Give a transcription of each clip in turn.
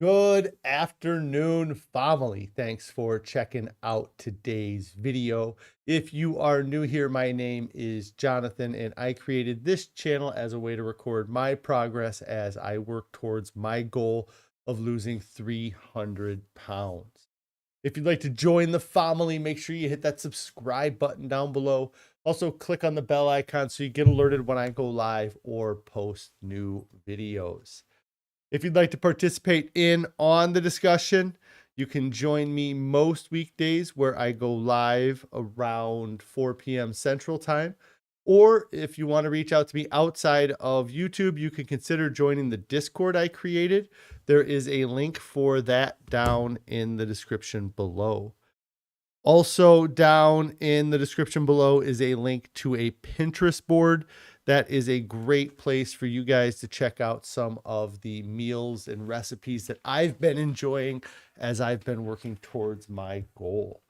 Good afternoon, family. Thanks for checking out today's video. If you are new here, my name is Jonathan, and I created this channel as a way to record my progress as I work towards my goal of losing 300 pounds. If you'd like to join the family, make sure you hit that subscribe button down below. Also, click on the bell icon so you get alerted when I go live or post new videos. If you'd like to participate on the discussion, you can join me most weekdays where I go live around 4 p.m. Central Time. Or if you want to reach out to me outside of YouTube, you can consider joining the Discord I created. There is a link for that down in the description below. Also down in the description below is a link to a Pinterest board. That is a great place for you guys to check out some of the meals and recipes that I've been enjoying as I've been working towards my goal.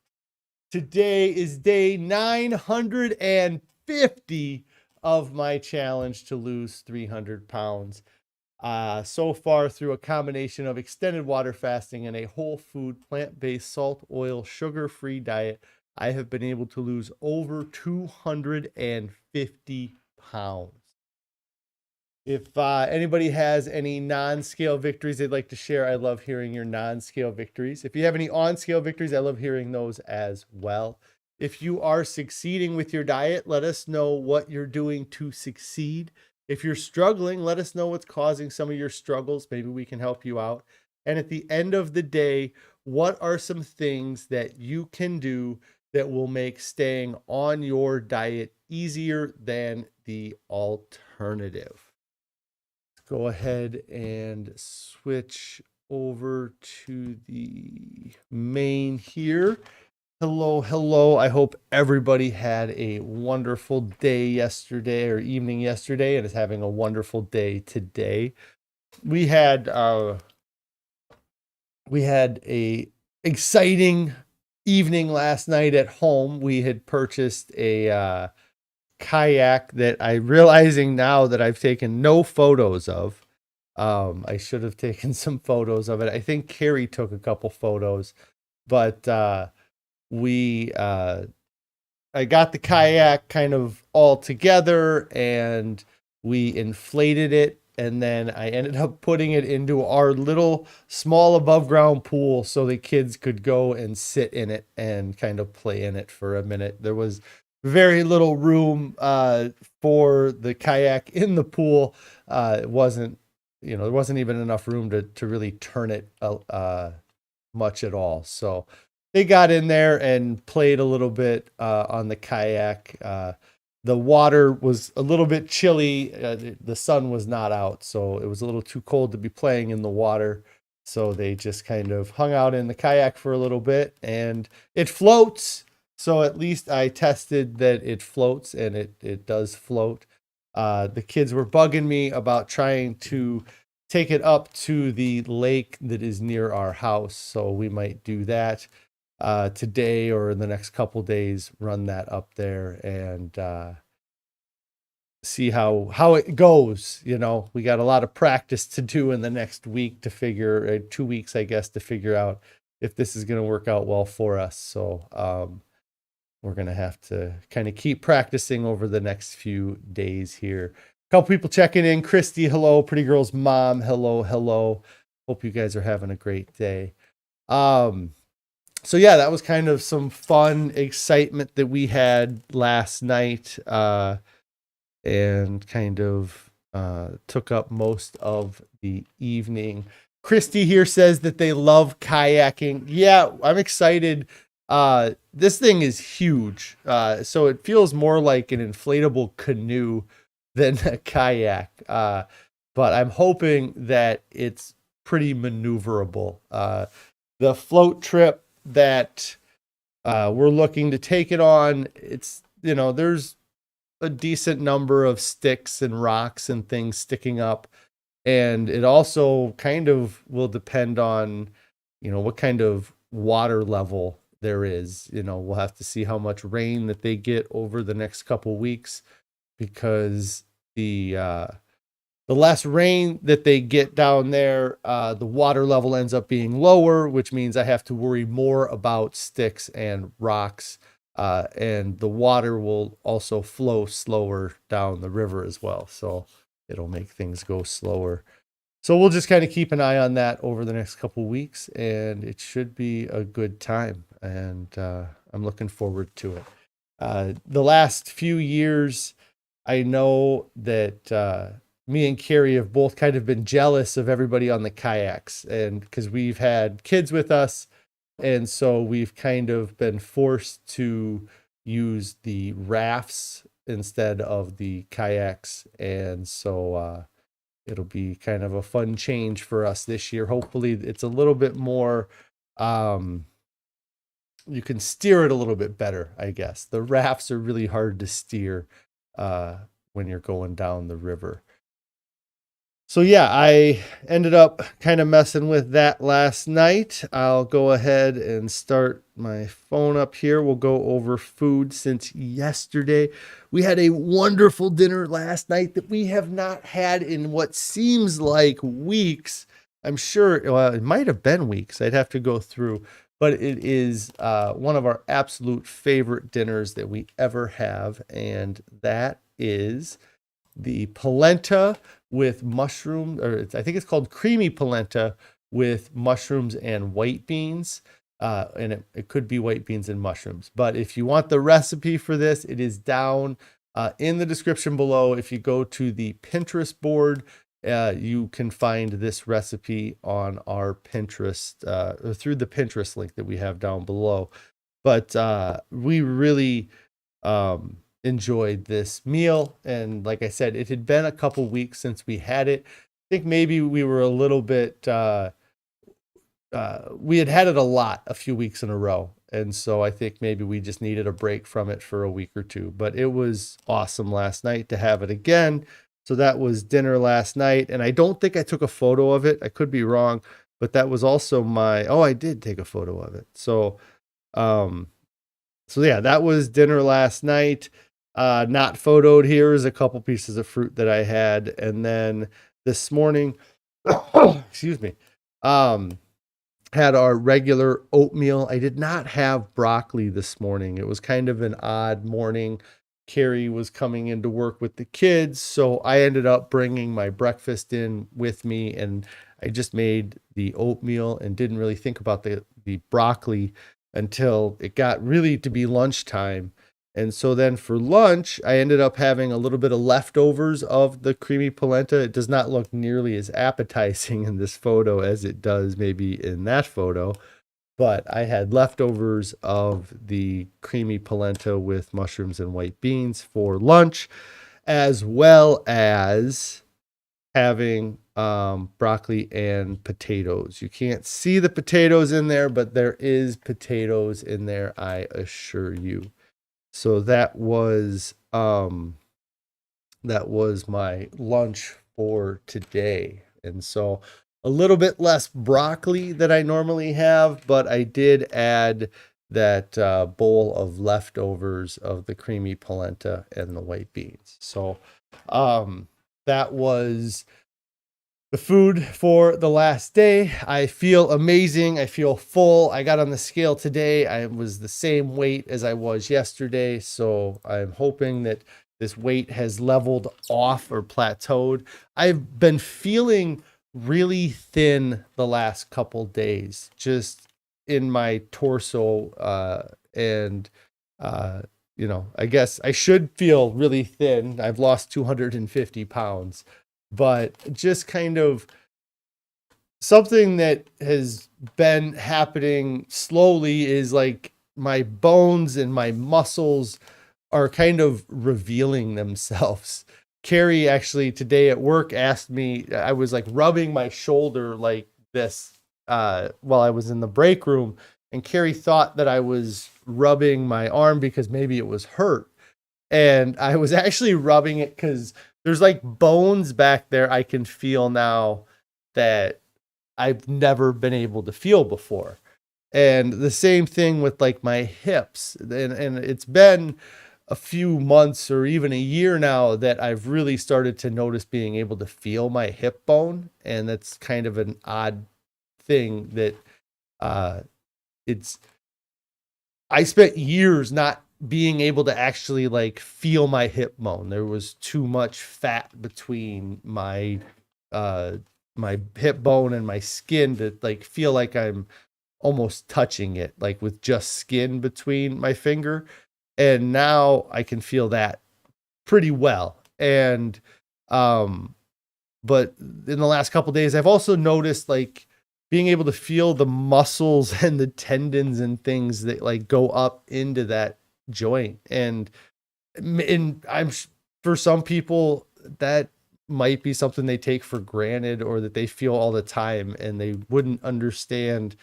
Today is day 950 of my challenge to lose 300 pounds. So far, through a combination of extended water fasting and a whole food, plant-based, salt, oil, sugar-free diet, I have been able to lose over 250 pounds. If anybody has any non-scale victories they'd like to share, I love hearing your non-scale victories. If you have any on-scale victories, I love hearing those as well. If you are succeeding with your diet, let us know what you're doing to succeed. If you're struggling, let us know what's causing some of your struggles. Maybe we can help you out. And at the end of the day, what are some things that you can do that will make staying on your diet easier than the alternative? Let's go ahead and switch over to the main here. Hello. I hope everybody had a wonderful day yesterday or evening yesterday and is having a wonderful day today. We had a exciting evening last night at home. We had purchased a kayak that I'm realizing now that I've taken no photos of. I should have taken some photos of it. I think Carrie took a couple photos, but I got the kayak kind of all together and we inflated it, and then I ended up putting it into our little small above ground pool so the kids could go and sit in it and kind of play in it for a minute. There was very little room for the kayak in the pool. It wasn't, there wasn't even enough room to really turn it much at all. So they got in there and played a little bit on the kayak. The water was a little bit chilly. The sun was not out, so it was a little too cold to be playing in the water. So they just kind of hung out in the kayak for a little bit, and it floats. So at least I tested that it floats, and it does float. The kids were bugging me about trying to take it up to the lake that is near our house. So we might do that today or in the next couple days, run that up there and see how it goes. We got a lot of practice to do in the next week to figure 2 weeks, I guess, to figure out if this is going to work out well for us. So we're going to have to kind of keep practicing over the next few days here. A couple people checking in. Christy, hello. Pretty Girl's mom, hello. Hope you guys are having a great day. So yeah, that was kind of some fun excitement that we had last night, and kind of took up most of the evening. Christy here says that they love kayaking. Yeah, I'm excited. This thing is huge. So it feels more like an inflatable canoe than a kayak. But I'm hoping that it's pretty maneuverable. The float trip that we're looking to take it on, it's, there's a decent number of sticks and rocks and things sticking up, and it also kind of will depend on what kind of water level there is. We'll have to see how much rain that they get over the next couple weeks, because the the less rain that they get down there, the water level ends up being lower, which means I have to worry more about sticks and rocks. And the water will also flow slower down the river as well. So it'll make things go slower. So we'll just kind of keep an eye on that over the next couple weeks, and it should be a good time. And I'm looking forward to it. The last few years, I know that me and Carrie have both kind of been jealous of everybody on the kayaks, and because we've had kids with us, and so we've kind of been forced to use the rafts instead of the kayaks. And so it'll be kind of a fun change for us this year. Hopefully it's a little bit more, you can steer it a little bit better, I guess. The rafts are really hard to steer when you're going down the river. So yeah, I ended up kind of messing with that last night. I'll go ahead and start my phone up here. We'll go over food since yesterday. We had a wonderful dinner last night that we have not had in what seems like weeks. I'm sure, well, it might have been weeks. I'd have to go through, but it is one of our absolute favorite dinners that we ever have. And that is the polenta with mushroom, or I think it's called creamy polenta with mushrooms and white beans. And it could be white beans and mushrooms. But if you want the recipe for this, it is down in the description below. If you go to the Pinterest board, you can find this recipe on our Pinterest, or through the Pinterest link that we have down below. But we really enjoyed this meal, and like I said, it had been a couple weeks since we had it. I think maybe we were a little bit we had it a lot a few weeks in a row, and so I think maybe we just needed a break from it for a week or two. But it was awesome last night to have it again. So that was dinner last night, and I don't think I took a photo of it. I could be wrong, but that was also I did take a photo of it. So yeah, that was dinner last night. Not photoed here is a couple pieces of fruit that I had. And then this morning, excuse me, had our regular oatmeal. I did not have broccoli this morning. It was kind of an odd morning. Carrie was coming into work with the kids, so I ended up bringing my breakfast in with me, and I just made the oatmeal and didn't really think about the broccoli until it got really to be lunchtime. And so then for lunch, I ended up having a little bit of leftovers of the creamy polenta. It does not look nearly as appetizing in this photo as it does maybe in that photo, but I had leftovers of the creamy polenta with mushrooms and white beans for lunch, as well as having broccoli and potatoes. You can't see the potatoes in there, but there is potatoes in there, I assure you. So that was my lunch for today. And so a little bit less broccoli than I normally have, but I did add that bowl of leftovers of the creamy polenta and the white beans. So that was the food for the last day. I feel amazing. I feel full. I got on the scale today. I was the same weight as I was yesterday. So I'm hoping that this weight has leveled off or plateaued. I've been feeling really thin the last couple days, just in my torso. I guess I should feel really thin. I've lost 250 pounds. But just kind of something that has been happening slowly is like my bones and my muscles are kind of revealing themselves. Carrie actually today at work asked me, I was like rubbing my shoulder like this while I was in the break room. And Carrie thought that I was rubbing my arm because maybe it was hurt. And I was actually rubbing it because there's like bones back there I can feel now that I've never been able to feel before. And the same thing with like my hips. And it's been a few months or even a year now that I've really started to notice being able to feel my hip bone. And that's kind of an odd thing that I spent years not being able to actually like feel my hip bone. There was too much fat between my my hip bone and my skin to like feel like I'm almost touching it, like with just skin between my finger. And now I can feel that pretty well. And but in the last couple of days, I've also noticed like being able to feel the muscles and the tendons and things that like go up into that joint. And for some people that might be something they take for granted or that they feel all the time, and they wouldn't understand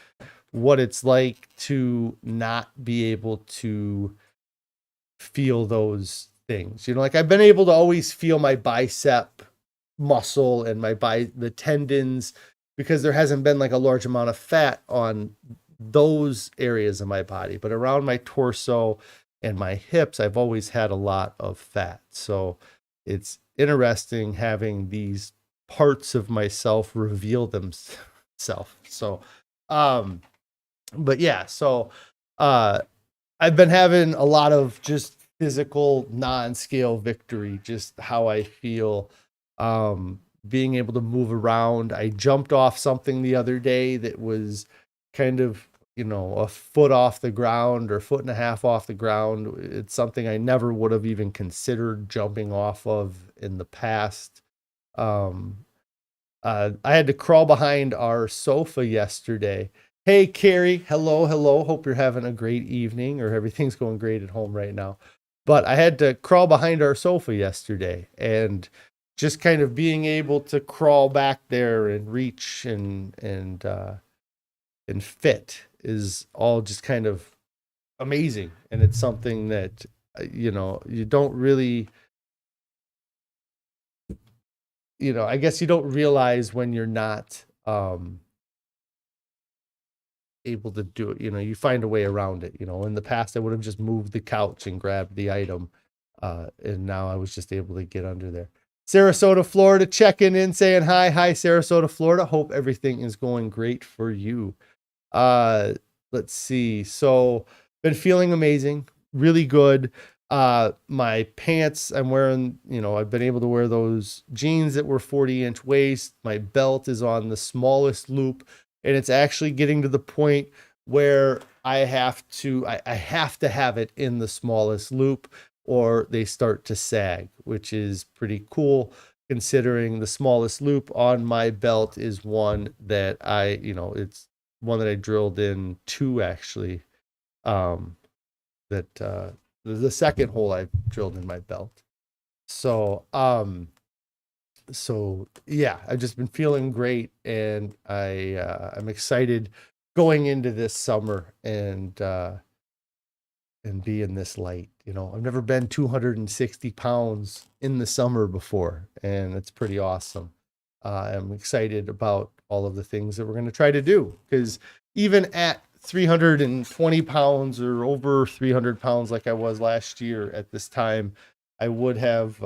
what it's like to not be able to feel those things. You know, like I've been able to always feel my bicep muscle and the tendons, because there hasn't been like a large amount of fat on those areas of my body. But around my torso and my hips, I've always had a lot of fat. So it's interesting having these parts of myself reveal themselves. So, but yeah, so I've been having a lot of just physical non-scale victory, just how I feel, being able to move around. I jumped off something the other day that was kind of, you know, a foot off the ground or foot and a half off the ground. It's something I never would have even considered jumping off of in the past. I had to crawl behind our sofa yesterday. Hey, Carrie. Hello. Hope you're having a great evening, or everything's going great at home right now. But I had to crawl behind our sofa yesterday, and just kind of being able to crawl back there and reach and fit is all just kind of amazing. And it's something that, you know, you don't really, you know, I guess you don't realize when you're not able to do it. You know, you find a way around it. You know, in the past I would have just moved the couch and grabbed the item, and now I was just able to get under there. Sarasota, Florida, checking in, saying hi. Sarasota, Florida. Hope everything is going great for you. Let's see. So been feeling amazing, really good. My pants I'm wearing, you know, I've been able to wear those jeans that were 40-inch waist. My belt is on the smallest loop, and it's actually getting to the point where I have to have it in the smallest loop, or they start to sag, which is pretty cool considering the smallest loop on my belt is one that it's one that I drilled in two actually. The second hole I drilled in my belt. So yeah, I've just been feeling great, and I'm excited going into this summer and being this light. You know, I've never been 260 pounds in the summer before, and it's pretty awesome. I'm excited about all of the things that we're going to try to do, because even at 320 pounds or over 300 pounds like I was last year at this time, I would have,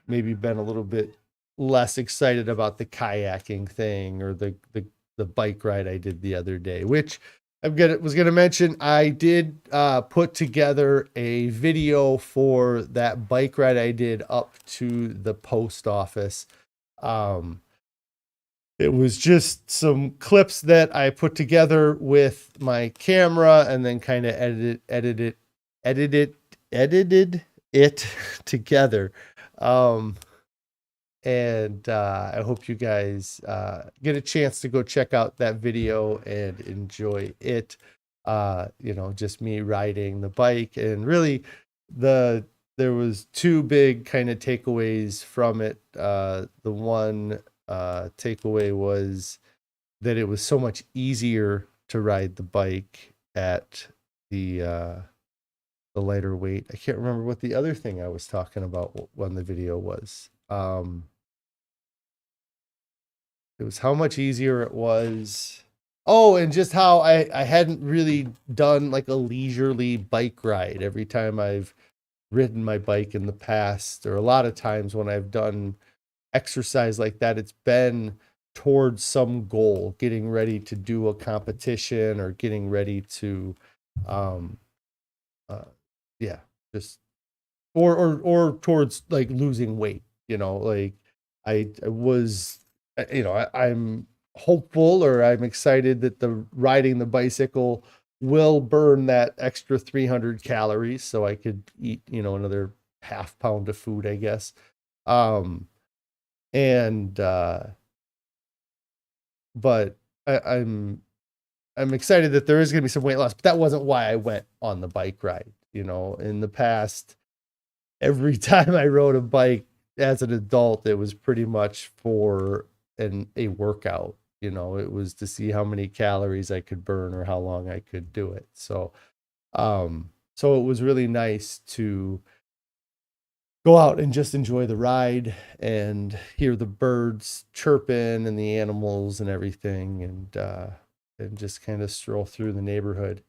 maybe been a little bit less excited about the kayaking thing or the bike ride I did the other day, which was going to mention. I did put together a video for that bike ride I did up to the post office. It was just some clips that I put together with my camera and then kind of edited it together. And I hope you guys get a chance to go check out that video and enjoy it. Just me riding the bike, and really there was two big kind of takeaways from it. The one takeaway was that it was so much easier to ride the bike at the lighter weight. I can't remember what the other thing I was talking about when the video was. It was how much easier it was. Oh, and just how I hadn't really done like a leisurely bike ride. Every time I've ridden my bike in the past, or a lot of times when I've done exercise like that, it's been towards some goal, getting ready to do a competition or getting ready to, um, uh, yeah, just or towards like losing weight. Like I was, I'm hopeful, or I'm excited that the riding the bicycle will burn that extra 300 calories, so I could eat, another half pound of food, I guess. Um, and but I'm excited that there is going to be some weight loss, but that wasn't why I went on the bike ride. In the past, every time I rode a bike as an adult, it was pretty much for a workout. It was to see how many calories I could burn or how long I could do it. So it was really nice to go out and just enjoy the ride and hear the birds chirping and the animals and everything, and just kind of stroll through the neighborhood.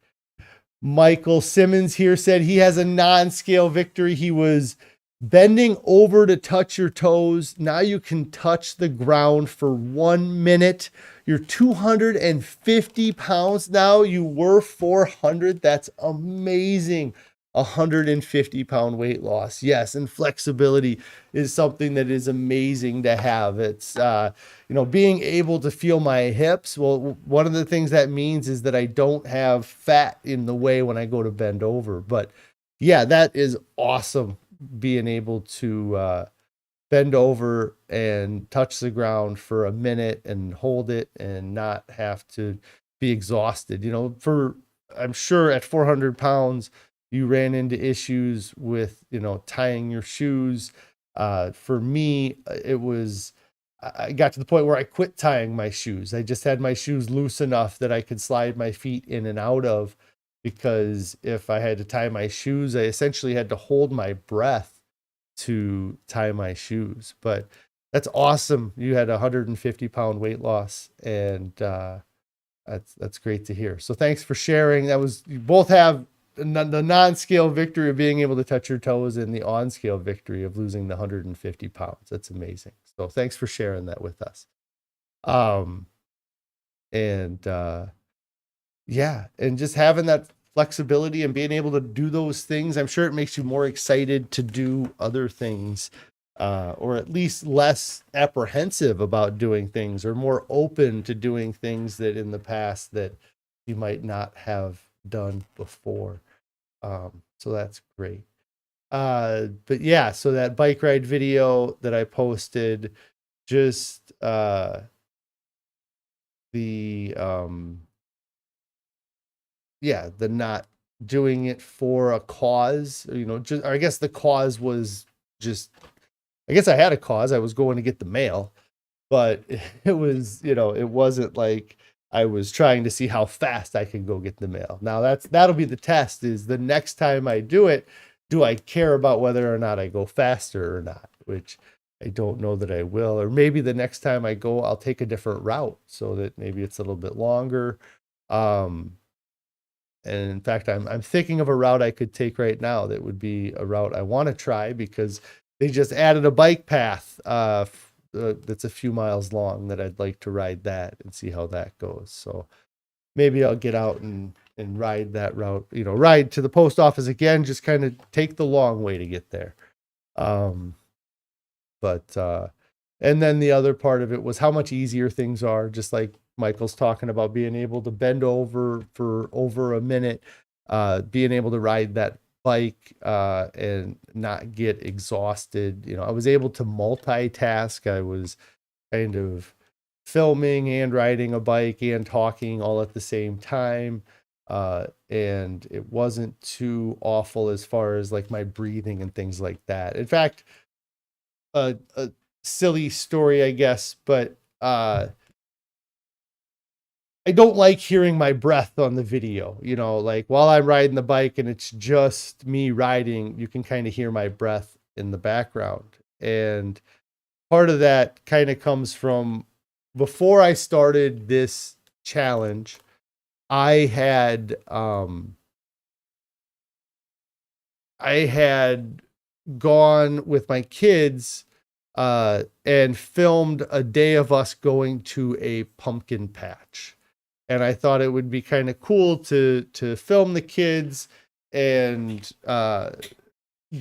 Michael Simmons here said he has a non-scale victory. He was bending over to touch your toes. Now you can touch the ground for 1 minute. You're 250 pounds now. You were 400. That's amazing. 150-pound weight loss. Yes, and flexibility is something that is amazing to have. It's being able to feel my hips. Well, one of the things that means is that I don't have fat in the way when I go to bend over. But yeah, that is awesome, being able to bend over and touch the ground for a minute and hold it and not have to be exhausted. I'm sure at 400 pounds, you ran into issues with, tying your shoes. For me, I got to the point where I quit tying my shoes. I just had my shoes loose enough that I could slide my feet in and out of, because if I had to tie my shoes, I essentially had to hold my breath to tie my shoes. But that's awesome. You had 150-pound weight loss, and that's great to hear. So thanks for sharing. You both have the non-scale victory of being able to touch your toes and the on-scale victory of losing the 150 pounds. That's amazing. So thanks for sharing that with us. And just having that flexibility and being able to do those things, I'm sure it makes you more excited to do other things, or at least less apprehensive about doing things, or more open to doing things that in the past that you might not have done before. So that's great. But yeah, so that bike ride video that I posted, just the not doing it for a cause, I guess the cause was just, I guess I had a cause. I was going to get the mail, but it was, it wasn't like I was trying to see how fast I can go get the mail. Now that'll be the test, is the next time I do it, do I care about whether or not I go faster or not, which I don't know that I will. Or maybe the next time I go, I'll take a different route so that maybe it's a little bit longer. And in fact, I'm thinking of a route I could take right now that would be a route I want to try, because they just added a bike path that's a few miles long, that I'd like to ride that and see how that goes. So maybe I'll get out and ride that route, ride to the post office again, just kind of take the long way to get there. And then the other part of it was how much easier things are, just like Michael's talking about, being able to bend over for over a minute, being able to ride that bike and not get exhausted. I was able to multitask. I was kind of filming and riding a bike and talking all at the same time. And it wasn't too awful as far as like my breathing and things like that. In fact, a silly story, I guess, but I don't like hearing my breath on the video. Like while I'm riding the bike and it's just me riding, you can kind of hear my breath in the background. And part of that kind of comes from before I started this challenge, I had gone with my kids and filmed a day of us going to a pumpkin patch. And I thought it would be kind of cool to film the kids and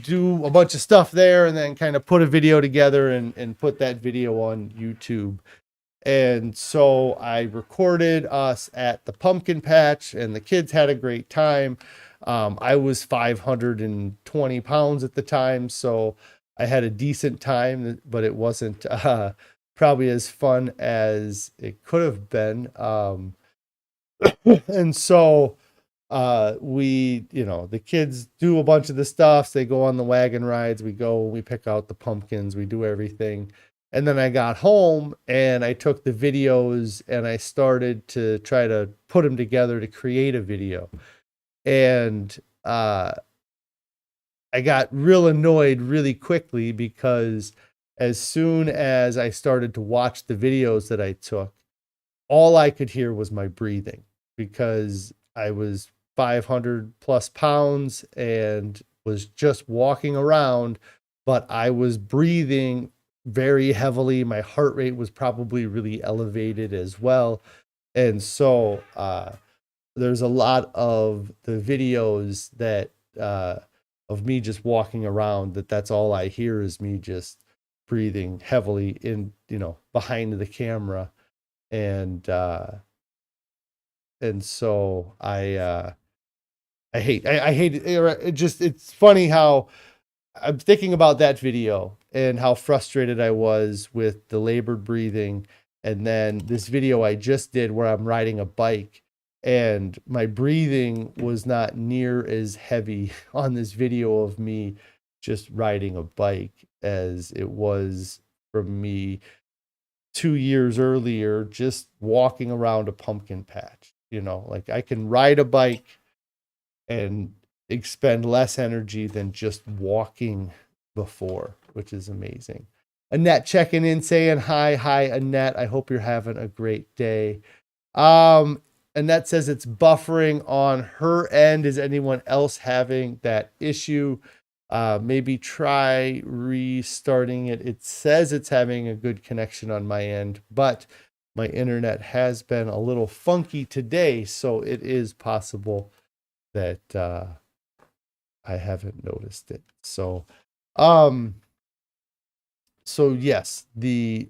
do a bunch of stuff there, and then kind of put a video together and put that video on YouTube. And so I recorded us at the pumpkin patch, and the kids had a great time. I was 520 pounds at the time, so I had a decent time, but it wasn't probably as fun as it could have been. And so the kids do a bunch of the stuff. They go on the wagon rides. We pick out the pumpkins. We do everything. And then I got home and I took the videos and I started to try to put them together to create a video. And I got real annoyed really quickly, because as soon as I started to watch the videos that I took, all I could hear was my breathing, because I was 500 plus pounds and was just walking around, but I was breathing very heavily. My heart rate was probably really elevated as well. And so there's a lot of the videos that of me just walking around, that's all I hear is me just breathing heavily in, behind the camera. And so I hate it. It's funny how I'm thinking about that video and how frustrated I was with the labored breathing. And then this video I just did where I'm riding a bike and my breathing was not near as heavy on this video of me just riding a bike as it was from me 2 years earlier, just walking around a pumpkin patch. Like I can ride a bike and expend less energy than just walking before, which is amazing. Annette checking in, saying hi. Hi, Annette. I hope you're having a great day. Annette says it's buffering on her end. Is anyone else having that issue? Maybe try restarting it. It says it's having a good connection on my end, but my internet has been a little funky today, so it is possible that I haven't noticed it. So yes, the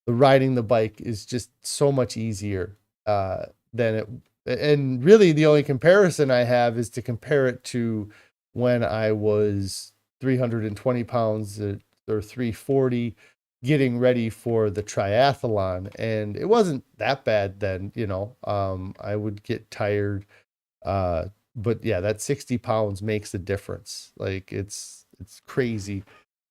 riding the bike is just so much easier than it. And really, the only comparison I have is to compare it to when I was 320 pounds or 340 getting ready for the triathlon. And it wasn't that bad then, I would get tired. But yeah, that 60 pounds makes a difference. Like it's crazy,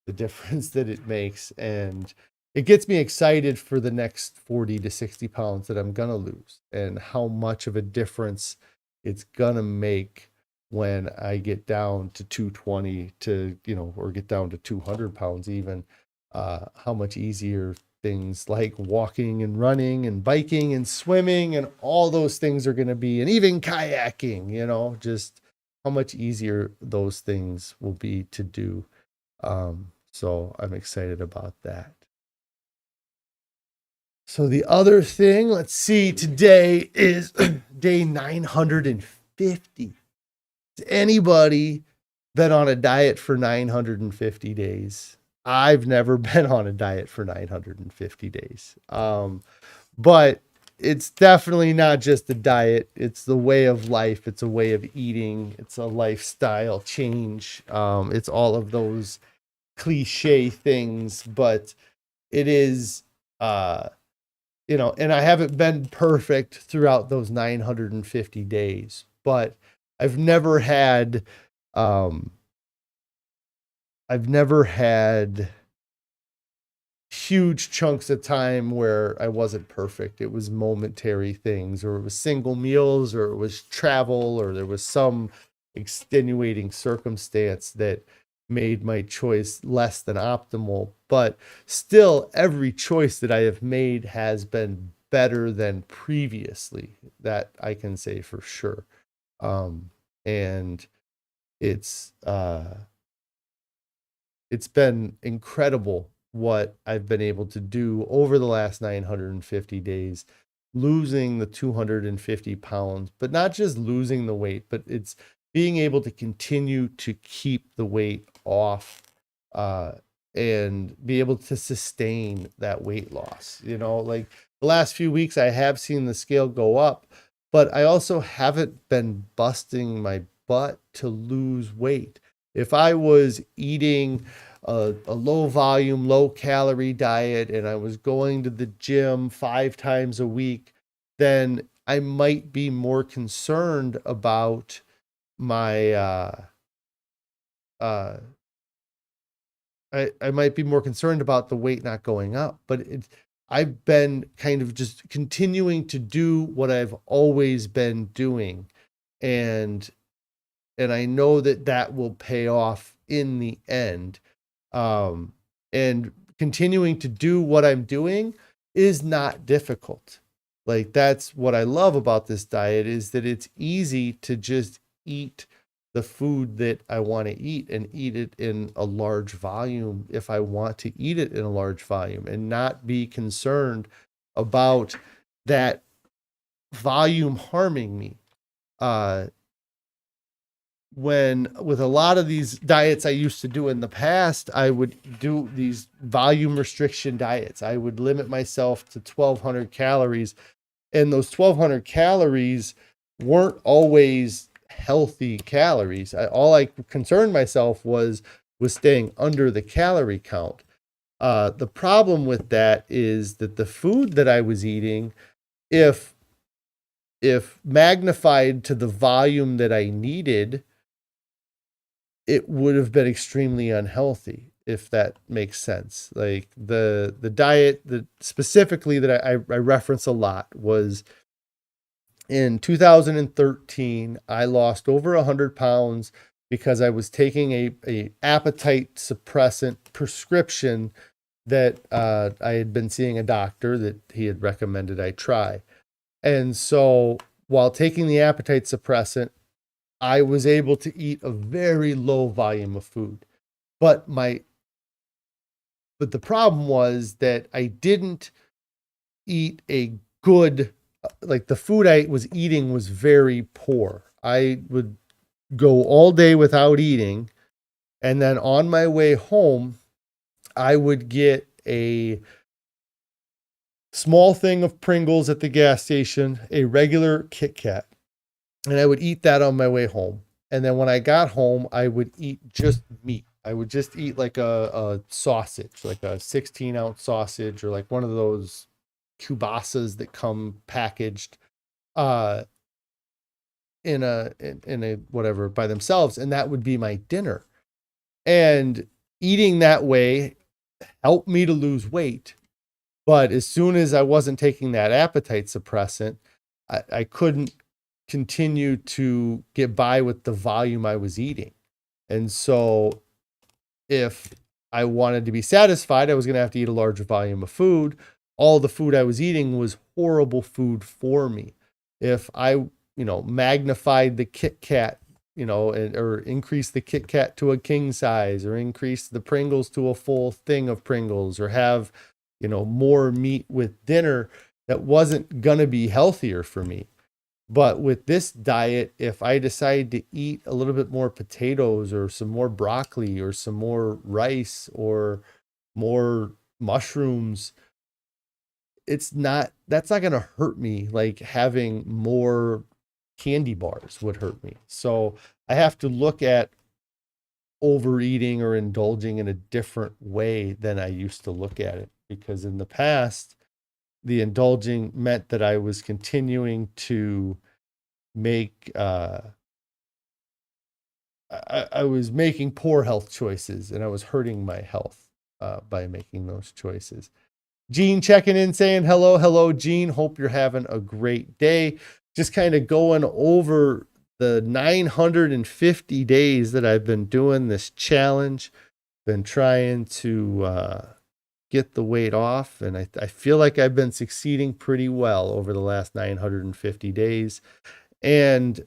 the difference that it makes. And it gets me excited for the next 40 to 60 pounds that I'm going to lose and how much of a difference it's going to make when I get down to 220 or get down to 200 pounds even, how much easier things like walking and running and biking and swimming and all those things are going to be, and even kayaking, just how much easier those things will be to do. So I'm excited about that. So the other thing, let's see, today is day 950. Has anybody been on a diet for 950 days? I've never been on a diet for 950 days. But it's definitely not just a diet. It's the way of life. It's a way of eating. It's a lifestyle change. It's all of those cliche things, but it is, and I haven't been perfect throughout those 950 days, but I've never had huge chunks of time where I wasn't perfect. It was momentary things, or it was single meals, or it was travel, or there was some extenuating circumstance that made my choice less than optimal. But still, every choice that I have made has been better than previously. That I can say for sure. And it's been incredible what I've been able to do over the last 950 days, losing the 250 pounds, but not just losing the weight, but it's being able to continue to keep the weight off, and be able to sustain that weight loss. Like the last few weeks, I have seen the scale go up, but I also haven't been busting my butt to lose weight. If I was eating a low volume, low calorie diet and I was going to the gym 5 times a week, then I might be more concerned about my I might be more concerned about the weight not going up, but I've been kind of just continuing to do what I've always been doing. And I know that that will pay off in the end. And continuing to do what I'm doing is not difficult. Like, that's what I love about this diet, is that it's easy to just eat the food that I want to eat and eat it in a large volume if I want to eat it in a large volume, and not be concerned about that volume harming me. When with a lot of these diets I used to do in the past, I would do these volume restriction diets. I would limit myself to 1,200 calories, and those 1,200 calories weren't always healthy calories. All I concerned myself was staying under the calorie count. The problem with that is that the food that I was eating, if magnified to the volume that I needed, it would have been extremely unhealthy, if that makes sense. Like the diet that specifically that I reference a lot was in 2013. I lost over 100 pounds because I was taking a appetite suppressant prescription that I had been seeing a doctor that he had recommended I try. And so while taking the appetite suppressant, I was able to eat a very low volume of food. But the problem was that I didn't eat a good, like the food I was eating was very poor. I would go all day without eating, and then on my way home, I would get a small thing of Pringles at the gas station, a regular Kit Kat, and I would eat that on my way home. And then when I got home, I would eat just meat. I would just eat like a sausage, like a 16-ounce sausage, or like one of those kielbasa's that come packaged in a whatever by themselves, and that would be my dinner. And eating that way helped me to lose weight. But as soon as I wasn't taking that appetite suppressant, I couldn't continue to get by with the volume I was eating. And so if I wanted to be satisfied, I was going to have to eat a larger volume of food. All the food I was eating was horrible food for me. If I, magnified the Kit Kat, or increase the Kit Kat to a king size, or increase the Pringles to a full thing of Pringles, or have, more meat with dinner, that wasn't going to be healthier for me. But with this diet, if I decide to eat a little bit more potatoes, or some more broccoli, or some more rice, or more mushrooms, that's not going to hurt me like having more candy bars would hurt me. So I have to look at overeating or indulging in a different way than I used to look at it, because in the past, the indulging meant that I was continuing to make, I was making poor health choices, and I was hurting my health by making those choices. Gene checking in saying, hello, Gene. Hope you're having a great day. Just kind of going over the 950 days that I've been doing this challenge, been trying to get the weight off, and I feel like I've been succeeding pretty well over the last 950 days. And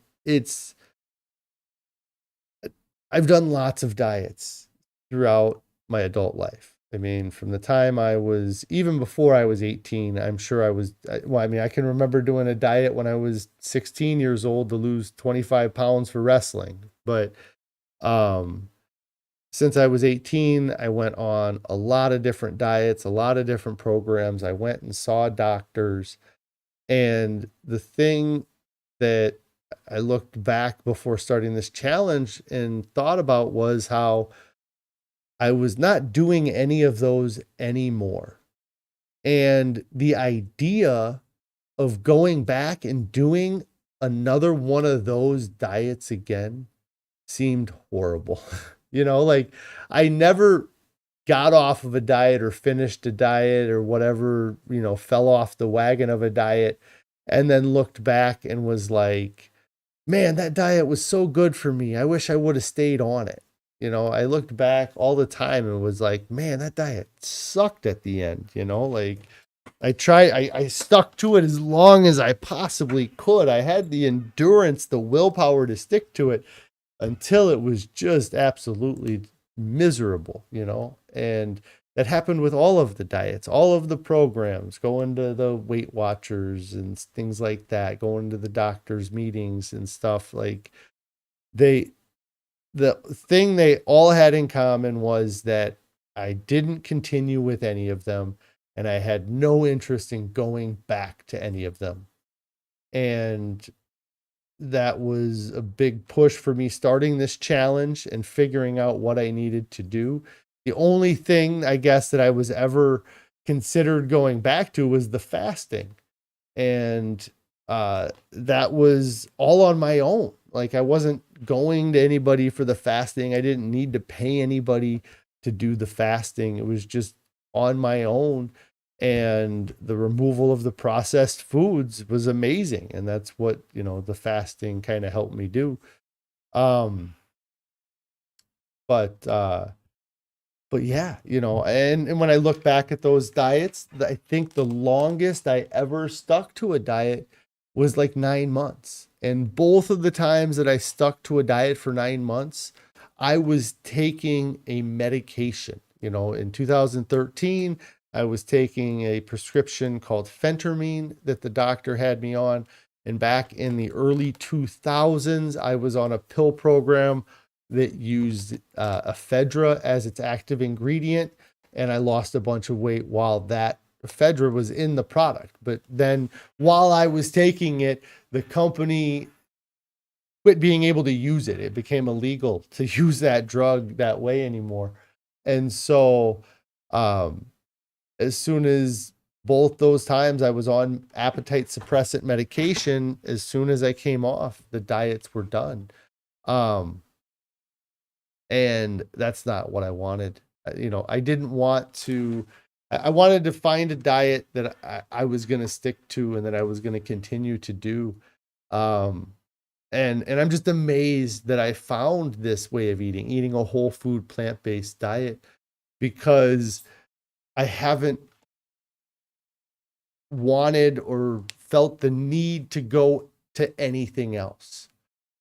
I've done lots of diets throughout my adult life. I mean, from the time even before I was 18, I'm sure I can remember doing a diet when I was 16 years old to lose 25 pounds for wrestling. But since I was 18, I went on a lot of different diets, a lot of different programs. I went and saw doctors. And the thing that I looked back before starting this challenge and thought about was how I was not doing any of those anymore. And the idea of going back and doing another one of those diets again seemed horrible. Like I never got off of a diet or finished a diet or whatever, fell off the wagon of a diet and then looked back and was like, man, that diet was so good for me. I wish I would have stayed on it. I looked back all the time and was like, man, that diet sucked at the end. Like I stuck to it as long as I possibly could. I had the endurance, the willpower to stick to it until it was just absolutely miserable, and that happened with all of the diets, all of the programs, going to the Weight Watchers and things like that, going to the doctor's meetings and stuff. Like the thing they all had in common was that I didn't continue with any of them, and I had no interest in going back to any of them. And that was a big push for me starting this challenge and figuring out what I needed to do. The only thing I guess that I was ever considered going back to was the fasting. And that was all on my own. Like I wasn't going to anybody for the fasting. I didn't need to pay anybody to do the fasting. It was just on my own. And the removal of the processed foods was amazing. And that's what, the fasting kind of helped me do. But yeah, and when I look back at those diets, I think the longest I ever stuck to a diet was like 9 months. And both of the times that I stuck to a diet for 9 months, I was taking a medication. In 2013, I was taking a prescription called phentermine that the doctor had me on. And back in the early 2000s, I was on a pill program that used ephedra as its active ingredient. And I lost a bunch of weight while that ephedra was in the product. But then while I was taking it, the company quit being able to use it. It became illegal to use that drug that way anymore. And so, as soon as both those times I was on appetite suppressant medication, as soon as I came off, the diets were done. And that's not what I wanted. I didn't want to, I wanted to find a diet that I was going to stick to and that I was going to continue to do. And I'm just amazed that I found this way of eating a whole food, plant-based diet, because I haven't wanted or felt the need to go to anything else.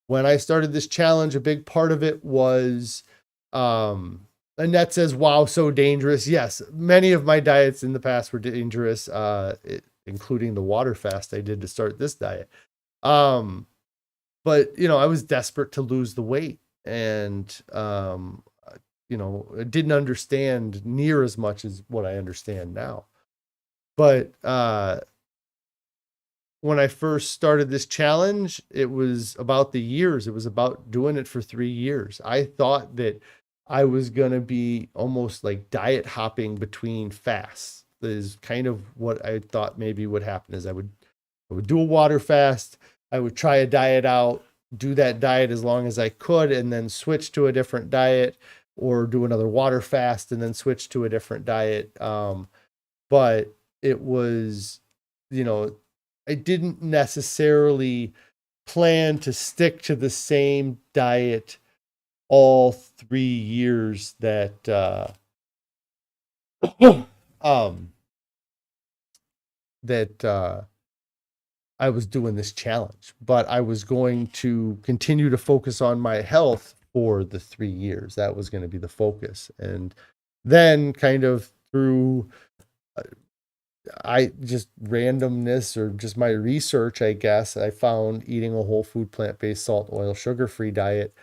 When I started this challenge, a big part of it was, Annette says, wow, so dangerous. Yes, many of my diets in the past were dangerous, including the water fast I did to start this diet. But, I was desperate to lose the weight, and, I didn't understand near as much as what I understand now. But when I first started this challenge, it was about the years. It was about doing it for 3 years. I thought that I was going to be almost like diet hopping between fasts. That is kind of what I thought maybe would happen. Is I would do a water fast. I would try a diet out, do that diet as long as I could, and then switch to a different diet, or do another water fast and then switch to a different diet. But it was, I didn't necessarily plan to stick to the same diet all 3 years that um, that I was doing this challenge, but I was going to continue to focus on my health for the 3 years. That was going to be the focus. And then kind of through I just randomness or just my research, I guess, I found eating a whole food, plant-based, salt, oil, sugar-free diet.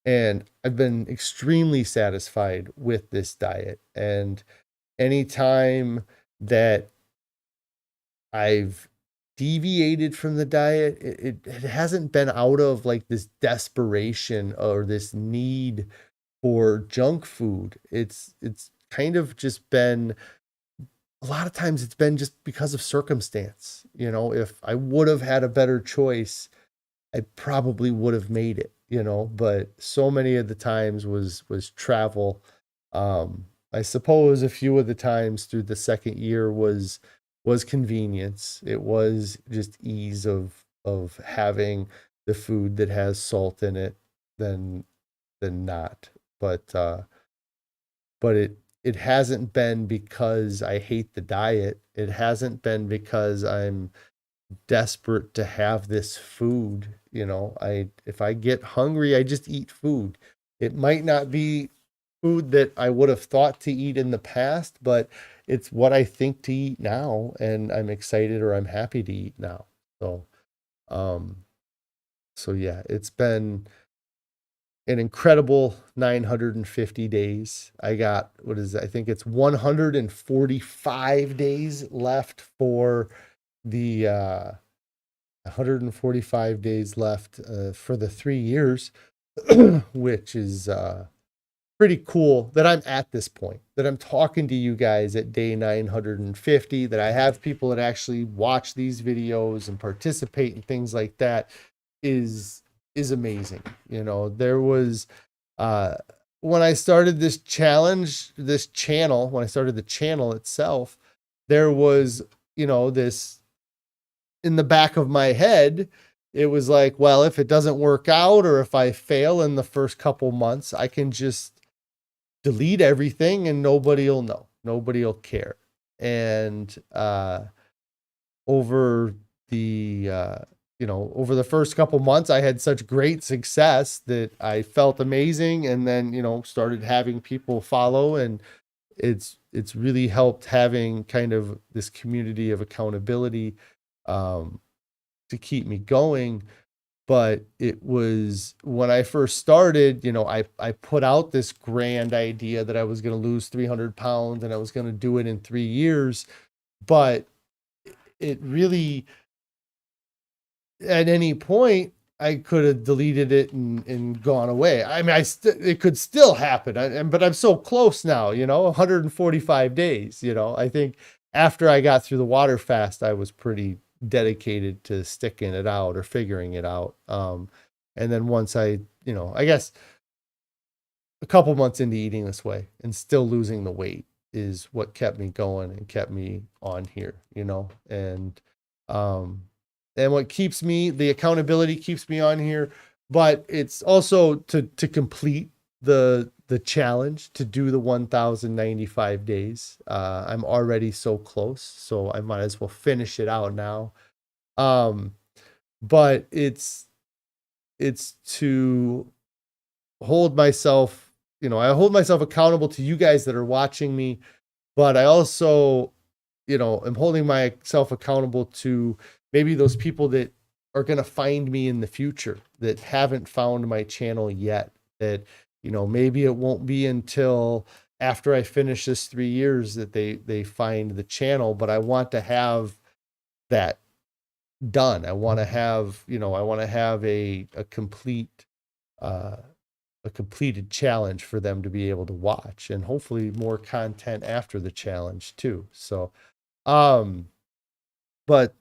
And I've been extremely satisfied with this diet. And anytime that I've deviated from the diet, it hasn't been out of like this desperation or this need for junk food. It's kind of just been a lot of times it's been just because of circumstance. If I would have had a better choice, I probably would have made it, but so many of the times was travel. I suppose a few of the times through the second year was convenience. It was just ease of having the food that has salt in it than not. But it hasn't been because I hate the diet. It hasn't been because I'm desperate to have this food. If I get hungry, I just eat food. It might not be food that I would have thought to eat in the past, but it's what I think to eat now, and I'm excited or I'm happy to eat now. So, um, so yeah, it's been an incredible 950 days. I got, what is it? I think it's 145 days left for the 145 days left for the 3 years, which is pretty cool that I'm at this point, that I'm talking to you guys at day 950, that I have people that actually watch these videos and participate and things like that is amazing. There was when I started this challenge, this channel, when I started the channel itself, there was, this in the back of my head. It was like, well, if it doesn't work out or if I fail in the first couple months, I can just delete everything and nobody will know. Nobody will care. And over the over the first couple months, I had such great success that I felt amazing, and then started having people follow, and it's really helped having kind of this community of accountability to keep me going. But it was when I first started, I put out this grand idea that I was going to lose 300 pounds and I was going to do it in 3 years. But it really, at any point, I could have deleted it and gone away. I mean, it could still happen, but I'm so close now, 145 days. I think after I got through the water fast, I was pretty dedicated to sticking it out or figuring it out. And then once I guess a couple months into eating this way and still losing the weight is what kept me going and kept me on here, and what keeps me, the accountability keeps me on here, but it's also to complete the challenge, to do the 1,095 days. I'm already so close, so I might as well finish it out now. But it's to hold myself, I hold myself accountable to you guys that are watching me, but I also, am holding myself accountable to maybe those people that are going to find me in the future that haven't found my channel yet, that, maybe it won't be until after I finish this 3 years that they find the channel, but I want to have that done. I want to have, a complete, a completed challenge for them to be able to watch, and hopefully more content after the challenge too. So, but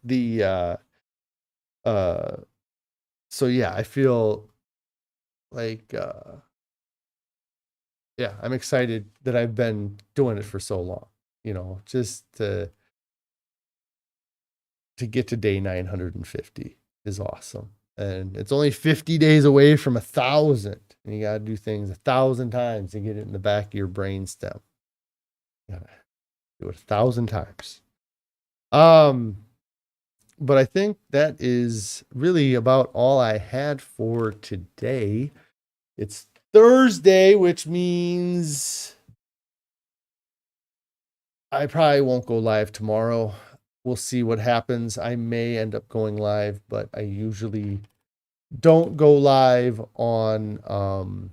so yeah, I feel like, yeah, I'm excited that I've been doing it for so long, just to get to day 950 is awesome. And it's only 50 days away from 1,000. And you got to do things 1,000 times to get it in the back of your brain stem. Do it 1,000 times. But I think that is really about all I had for today. It's Thursday, which means I probably won't go live tomorrow. We'll see what happens. I may end up going live, but I usually don't go live on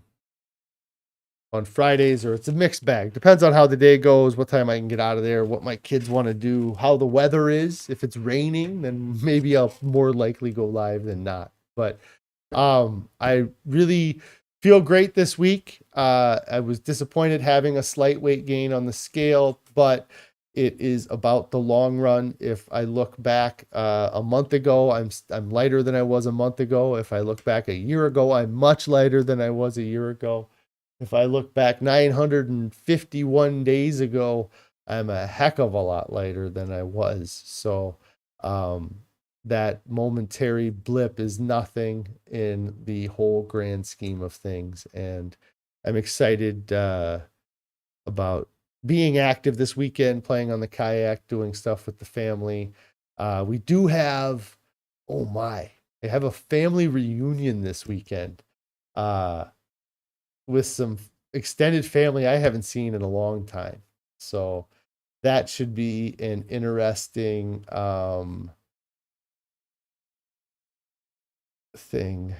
Fridays, or it's a mixed bag. Depends on how the day goes, what time I can get out of there, what my kids want to do, how the weather is. If it's raining, then maybe I'll more likely go live than not. But I really feel great this week. I was disappointed having a slight weight gain on the scale, but it is about the long run. If I look back a month ago, I'm lighter than I was a month ago. If I look back a year ago, I'm much lighter than I was a year ago. If I look back 951 days ago, I'm a heck of a lot lighter than I was. So that momentary blip is nothing in the whole grand scheme of things. And I'm excited about being active this weekend, playing on the kayak, doing stuff with the family. We do have, I have a family reunion this weekend. With some extended family I haven't seen in a long time. So that should be an interesting thing.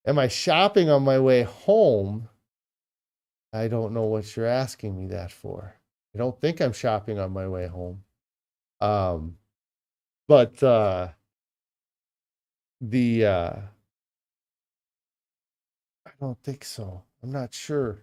Am I shopping on my way home? I don't know what you're asking me that for. I don't think I'm shopping on my way home. But I don't think so. I'm not sure.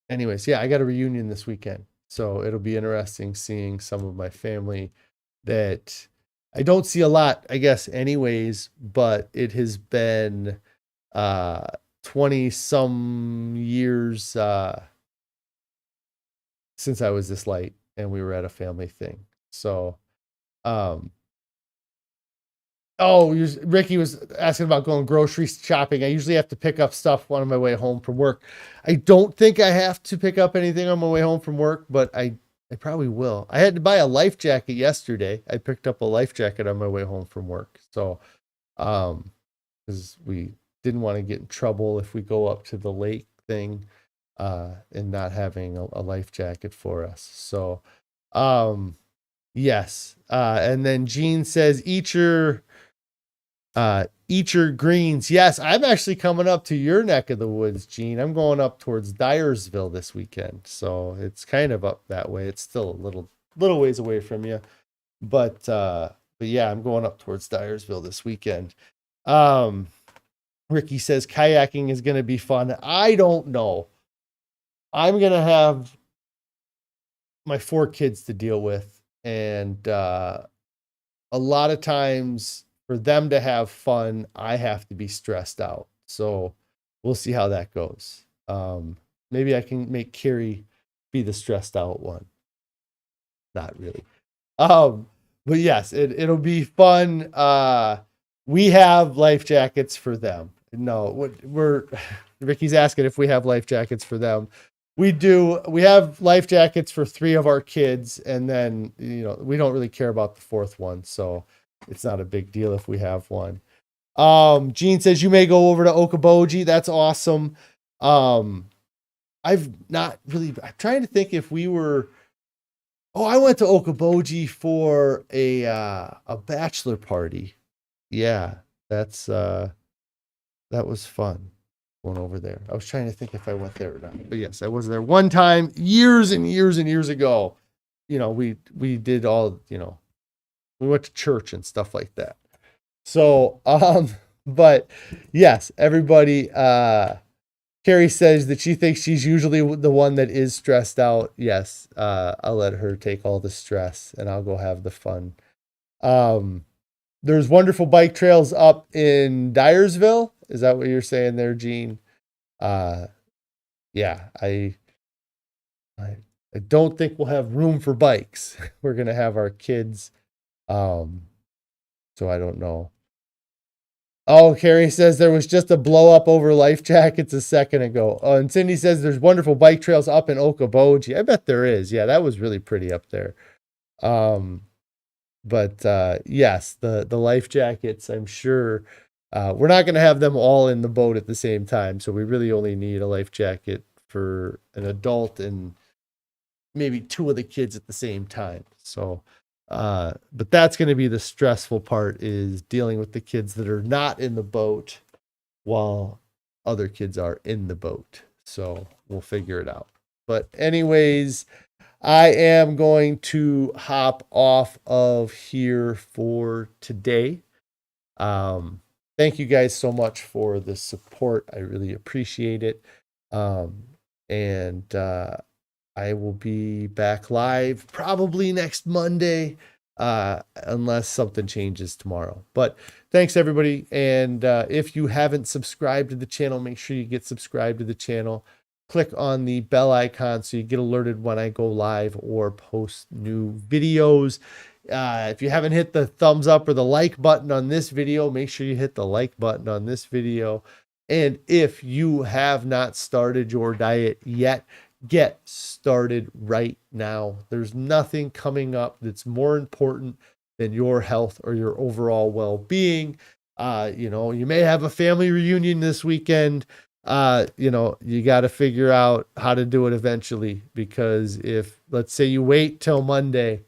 Anyways, yeah, I got a reunion this weekend. So it'll be interesting seeing some of my family that I don't see a lot, I guess, anyways, but it has been 20 some years since I was this light and we were at a family thing. So Ricky was asking about going grocery shopping. I usually have to pick up stuff on my way home from work. I don't think I have to pick up anything on my way home from work, but I probably will. I had to buy a life jacket yesterday. I picked up a life jacket on my way home from work. So, because we didn't want to get in trouble if we go up to the lake thing, and not having a life jacket for us. So, yes. And then Gene says, eat your greens. Yes, I'm actually coming up to your neck of the woods, Gene. I'm going up towards Dyersville this weekend. So it's kind of up that way. It's still a little ways away from you. But yeah, I'm going up towards Dyersville this weekend. Ricky says kayaking is going to be fun. I don't know. I'm going to have my 4 kids to deal with. And a lot of times for them to have fun, I have to be stressed out. So we'll see how that goes. Maybe I can make Carrie be the stressed out one. Not really. But yes, it'll be fun. We have life jackets for them. No, Ricky's asking if we have life jackets for them. We do. We have life jackets for 3 of our kids, and then we don't really care about the 4th one, so it's not a big deal if we have one. Gene says you may go over to Okoboji. That's awesome. I've not really. I'm trying to think if we were. Oh, I went to Okoboji for a bachelor party. Yeah, that was fun. Going over there. I was trying to think if I went there or not. But yes, I was there one time years and years and years ago. We did all, we went to church and stuff like that. So, but yes, everybody, Carrie says that she thinks she's usually the one that is stressed out. Yes, I'll let her take all the stress and I'll go have the fun. There's wonderful bike trails up in Dyersville. Is that what you're saying there, Gene? Yeah, I don't think we'll have room for bikes. We're going to have our kids. So I don't know. Oh, Carrie says there was just a blow up over life jackets a second ago. And Cindy says there's wonderful bike trails up in Okoboji. I bet there is. Yeah, that was really pretty up there. But yes, the life jackets, I'm sure we're not going to have them all in the boat at the same time. So we really only need a life jacket for an adult and maybe two of the kids at the same time. So, but that's going to be the stressful part, is dealing with the kids that are not in the boat while other kids are in the boat. So we'll figure it out. But anyways, I am going to hop off of here for today. Thank you guys so much for the support. I really appreciate it. And I will be back live probably next Monday, unless something changes tomorrow. But thanks, everybody. And if you haven't subscribed to the channel, make sure you get subscribed to the channel. Click on the bell icon so you get alerted when I go live or post new videos. If you haven't hit the thumbs up or the like button on this video, make sure you hit the like button on this video. And if you have not started your diet yet, get started right now. There's nothing coming up that's more important than your health or your overall well-being. You may have a family reunion this weekend. You got to figure out how to do it eventually, because if, let's say, you wait till Monday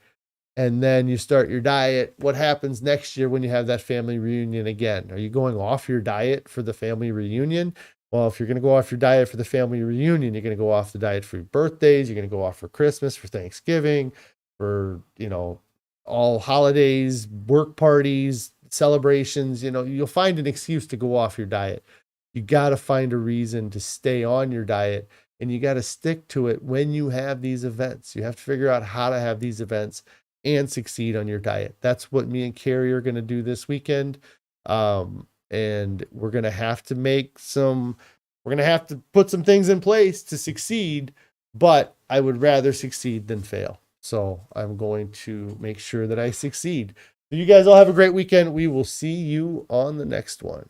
and then you start your diet, what happens next year when you have that family reunion again? Are you going off your diet for the family reunion? Well, if you're going to go off your diet for the family reunion, you're going to go off the diet for your birthdays. You're going to go off for Christmas, for Thanksgiving, for, all holidays, work parties, celebrations. You'll find an excuse to go off your diet. You got to find a reason to stay on your diet, and you got to stick to it when you have these events. You have to figure out how to have these events and succeed on your diet. That's what me and Carrie are going to do this weekend. And we're going to have to put some things in place to succeed, but I would rather succeed than fail. So I'm going to make sure that I succeed. So you guys all have a great weekend. We will see you on the next one.